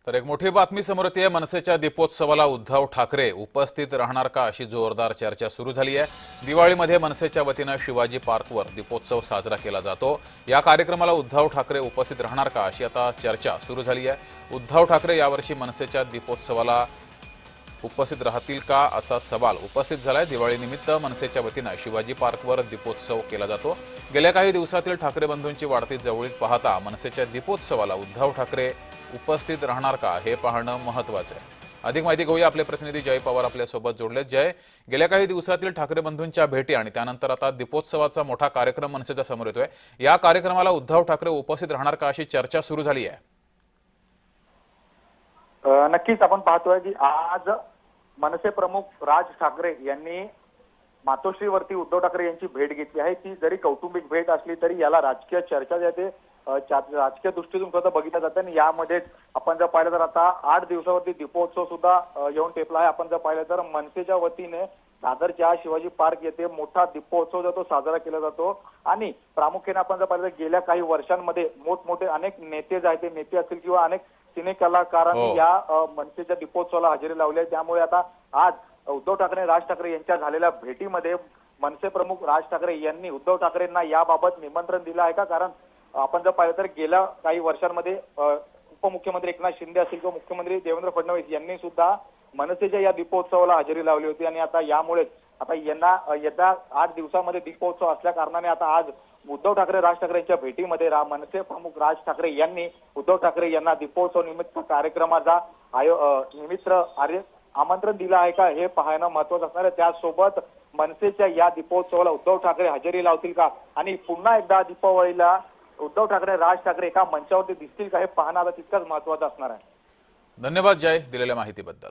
तर एक मोठी बातमी समोर येते। मनसेच्या दीपोत्सवाला उद्धव ठाकरे उपस्थित राहणार का अशी जोरदार चर्चा सुरू झाली आहे। दिवाळीमध्ये मनसेच्या वतीने शिवाजी पार्कवर दीपोत्सव साजरा केला जातो। या कार्यक्रमाला उद्धव ठाकरे उपस्थित राहणार का अशी आता चर्चा सुरू झाली आहे। उद्धव ठाकरे यावर्षी मनसेच्या दीपोत्सवाला उपस्थित राहतील का असा सवाल उपस्थित झालाय। दिवाळीनिमित्त मनसेच्या वतीने शिवाजी पार्कवर दीपोत्सव केला जातो। गेल्या काही दिवसातील ठाकरे बंधूंची वाढती जवळीक पाहता मनसेच्या दीपोत्सवाला उद्धव ठाकरे उपस्थित राहणार का हे पाहणं महत्त्वाचं आहे। अधिक माहिती घेऊया, आपले प्रतिनिधी जय पवार आपल्या सोबत जोडलेत। जय, गेल्या काही दिवसातील ठाकरे बंधूंच्या भेटी आणि त्यानंतर आता दीपोत्सवाचा मोठा कार्यक्रम मनसेच्या समोर येतोय। या कार्यक्रमाला उद्धव ठाकरे उपस्थित राहणार का अशी चर्चा सुरू झाली आहे। नक्कीच आपण पाहतोय की आज मनसे प्रमुख राज ठाकरे यांनी मातोश्रीवरती उद्धव ठाकरे यांची भेट घेतली आहे। ती जरी कौटुंबिक भेट असली तरी याला राजकीय चर्चा येते, राजकीय दृष्टीतून सुद्धा बघितलं जातं। आणि यामध्येच आपण जर पाहिलं तर आता 8 दिवसावरती दीपोत्सव सुद्धा येऊन टेपला आहे। आपण जर पाहिलं तर मनसेच्या वतीने दादरच्या शिवाजी पार्क येथे मोठा दीपोत्सव जो तो साजरा केला जातो। आणि प्रामुख्याने आपण जर पाहिलं तर गेल्या काही वर्षांमध्ये मोठमोठे अनेक नेते जे आहेत, ते नेते असतील किंवा अनेक सिने कलाकारांनी या मनसेच्या दीपोत्सवाला हजेरी लावली आहे। त्यामुळे आता आज उद्धव ठाकरे राज ठाकरे यांच्या झालेल्या भेटीमध्ये मनसे प्रमुख राज ठाकरे यांनी उद्धव ठाकरेंना याबाबत निमंत्रण दिलं आहे का? कारण आपण जर पाहिलं तर गेल्या काही वर्षांमध्ये उपमुख्यमंत्री एकनाथ शिंदे असतील किंवा मुख्यमंत्री देवेंद्र फडणवीस यांनी सुद्धा मनसेच्या या दीपोत्सवाला हजेरी लावली होती। आणि आता यामुळेच आता यांना येत्या 8 दिवसामध्ये दीपोत्सव असल्या कारणाने आता आज उद्धव ठाकरे राज ठाकरे यांच्या भेटीमध्ये मनसे प्रमुख राज ठाकरे यांनी उद्धव ठाकरे यांना दीपोत्सव निमित्त कार्यक्रमाचा आमंत्रण दिलं आहे का हे पाहणं महत्त्वाचं असणार आहे। त्यासोबत मनसेच्या या दीपोत्सवाला उद्धव ठाकरे हजेरी लावतील का आणि पुन्हा एकदा दीपावलीला उद्धव ठाकरे राज ठाकरे एका मंचावरती दिसतील का हे पाहणं तितकंच महत्त्वाचं असणार आहे। धन्यवाद जय, दिलेल्या माहितीबद्दल।